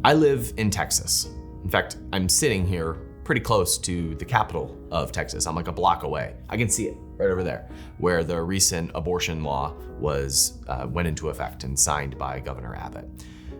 I live in Texas. In fact, I'm sitting here pretty close to the capital of Texas. I'm like a block away. I can see it right over there, where the recent abortion law went into effect and signed by Governor Abbott.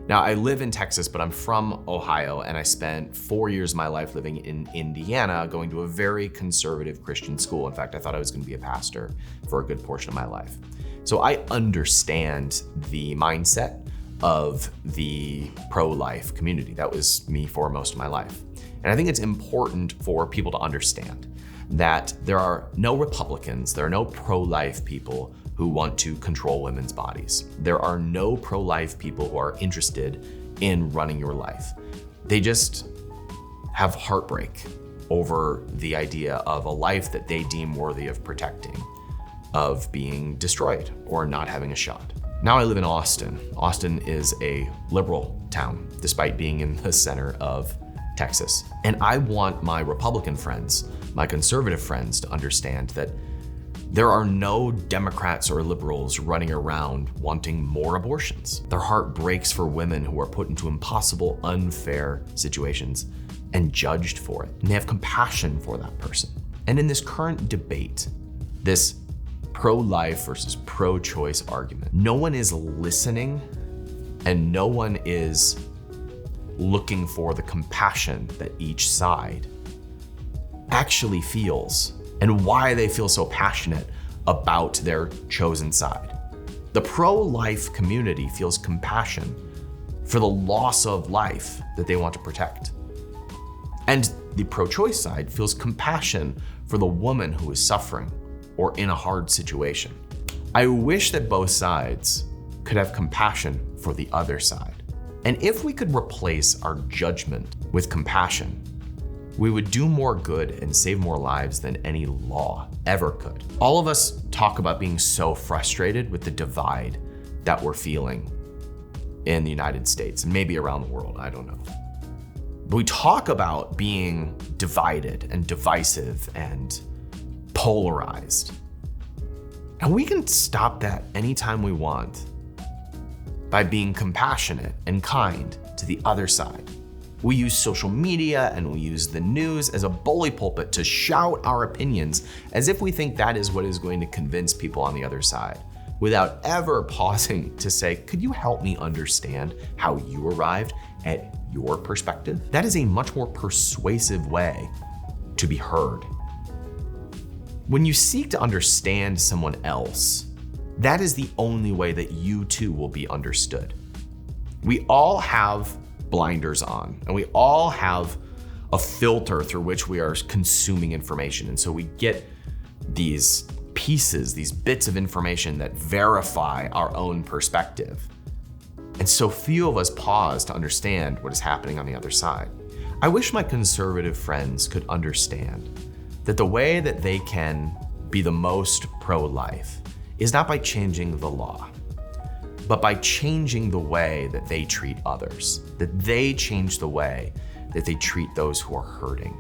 Now, I live in Texas, but I'm from Ohio, and I spent 4 years of my life living in Indiana, going to a very conservative Christian school. In fact, I thought I was going to be a pastor for a good portion of my life. So I understand the mindset of the pro-life community. That was me for most of my life. And I think it's important for people to understand that there are no Republicans, there are no pro-life people who want to control women's bodies. There are no pro-life people who are interested in running your life. They just have heartbreak over the idea of a life that they deem worthy of protecting, of being destroyed or not having a shot. Now I live in Austin. Austin is a liberal town, despite being in the center of Texas. And I want my Republican friends, my conservative friends, to understand that there are no Democrats or liberals running around wanting more abortions. Their heart breaks for women who are put into impossible, unfair situations and judged for it. And they have compassion for that person. And in this current debate, this pro-life versus pro-choice argument, no one is listening and no one is looking for the compassion that each side actually feels and why they feel so passionate about their chosen side. The pro-life community feels compassion for the loss of life that they want to protect. And the pro-choice side feels compassion for the woman who is suffering or in a hard situation. I wish that both sides could have compassion for the other side. And if we could replace our judgment with compassion, we would do more good and save more lives than any law ever could. All of us talk about being so frustrated with the divide that we're feeling in the United States and maybe around the world, I don't know. But we talk about being divided and divisive and polarized. And we can stop that anytime we want by being compassionate and kind to the other side. We use social media and we use the news as a bully pulpit to shout our opinions as if we think that is what is going to convince people on the other side, without ever pausing to say, could you help me understand how you arrived at your perspective? That is a much more persuasive way to be heard. When you seek to understand someone else, that is the only way that you too will be understood. We all have blinders on, and we all have a filter through which we are consuming information. And so we get these pieces, these bits of information that verify our own perspective. And so few of us pause to understand what is happening on the other side. I wish my conservative friends could understand that the way that they can be the most pro-life is not by changing the law, but by changing the way that they treat others, that they change the way that they treat those who are hurting.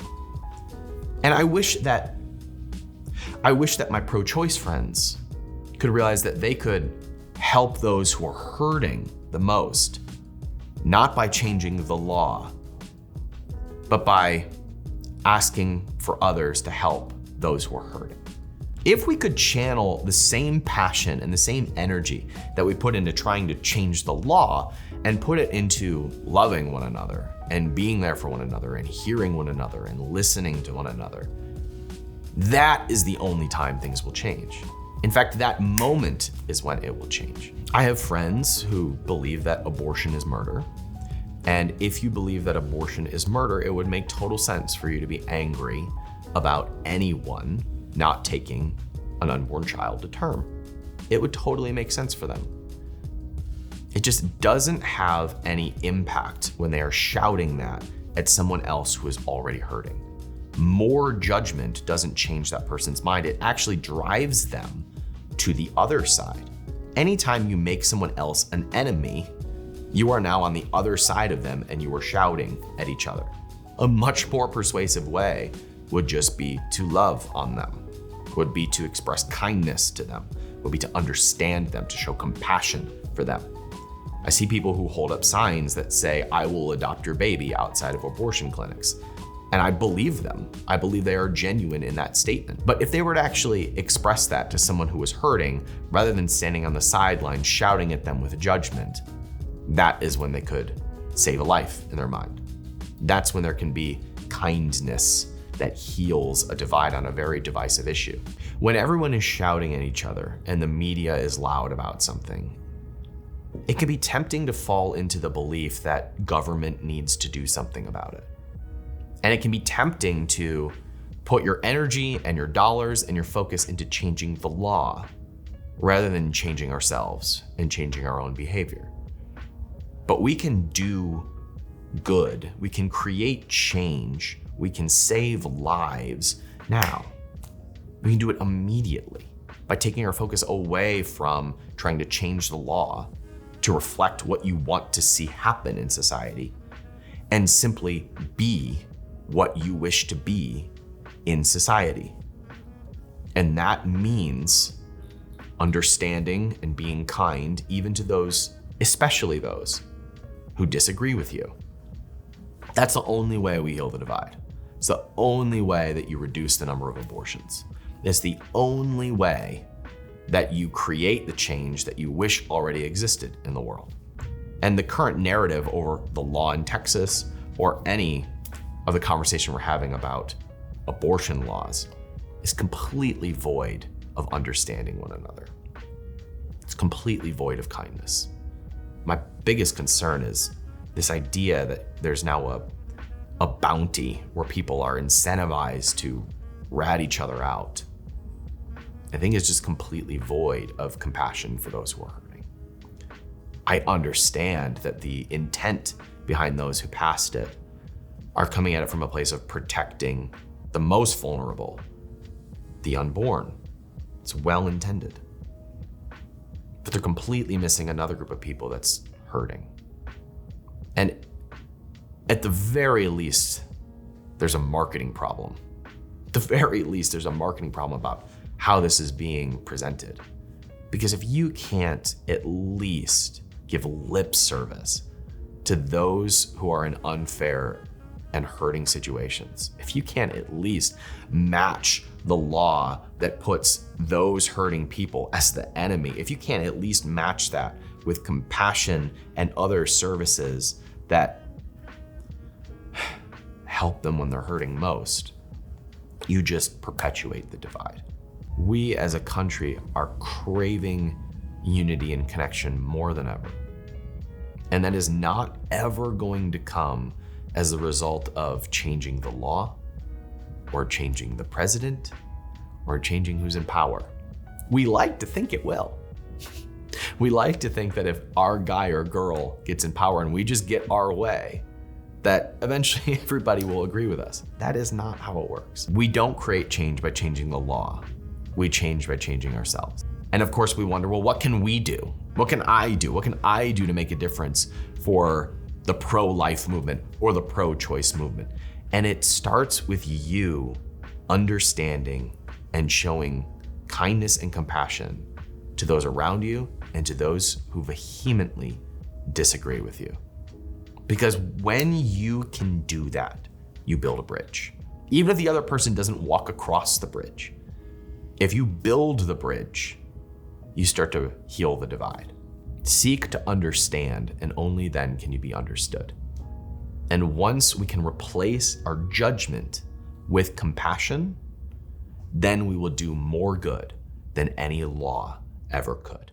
And I wish that my pro-choice friends could realize that they could help those who are hurting the most, not by changing the law, but by asking for others to help those who are hurting. If we could channel the same passion and the same energy that we put into trying to change the law and put it into loving one another and being there for one another and hearing one another and listening to one another, that is the only time things will change. In fact, that moment is when it will change. I have friends who believe that abortion is murder. And if you believe that abortion is murder, it would make total sense for you to be angry about anyone not taking an unborn child to term. It would totally make sense for them. It just doesn't have any impact when they are shouting that at someone else who is already hurting. More judgment doesn't change that person's mind. It actually drives them to the other side. Anytime you make someone else an enemy, you are now on the other side of them and you are shouting at each other. A much more persuasive way would just be to love on them, would be to express kindness to them, would be to understand them, to show compassion for them. I see people who hold up signs that say, "I will adopt your baby," outside of abortion clinics. And I believe them. I believe they are genuine in that statement. But if they were to actually express that to someone who was hurting, rather than standing on the sidelines shouting at them with judgment, that is when they could save a life in their mind. That's when there can be kindness that heals a divide on a very divisive issue. When everyone is shouting at each other and the media is loud about something, it can be tempting to fall into the belief that government needs to do something about it. And it can be tempting to put your energy and your dollars and your focus into changing the law rather than changing ourselves and changing our own behavior. But we can do good. We can create change. We can save lives now. We can do it immediately by taking our focus away from trying to change the law to reflect what you want to see happen in society and simply be what you wish to be in society. And that means understanding and being kind even to those, especially those who disagree with you. That's the only way we heal the divide. It's the only way that you reduce the number of abortions. It's the only way that you create the change that you wish already existed in the world. And the current narrative over the law in Texas or any of the conversation we're having about abortion laws is completely void of understanding one another. It's completely void of kindness. My biggest concern is this idea that there's now a bounty where people are incentivized to rat each other out. I think it's just completely void of compassion for those who are hurting. I understand that the intent behind those who passed it are coming at it from a place of protecting the most vulnerable, the unborn. It's well intended. But they're completely missing another group of people that's hurting. And at the very least, there's a marketing problem. At the very least, there's a marketing problem about how this is being presented. Because if you can't at least give lip service to those who are in unfair and hurting situations, if you can't at least match the law that puts those hurting people as the enemy, if you can't at least match that with compassion and other services that help them when they're hurting most, you just perpetuate the divide. We as a country are craving unity and connection more than ever. And that is not ever going to come as the result of changing the law or changing the president or changing who's in power. We like to think it will. We like to think that if our guy or girl gets in power and we just get our way, that eventually everybody will agree with us. That is not how it works. We don't create change by changing the law. We change by changing ourselves. And of course we wonder, well, what can we do? What can I do? What can I do to make a difference for the pro-life movement or the pro-choice movement? And it starts with you understanding and showing kindness and compassion to those around you and to those who vehemently disagree with you. Because when you can do that, you build a bridge. Even if the other person doesn't walk across the bridge, if you build the bridge, you start to heal the divide. Seek to understand, and only then can you be understood. And once we can replace our judgment with compassion, then we will do more good than any law ever could.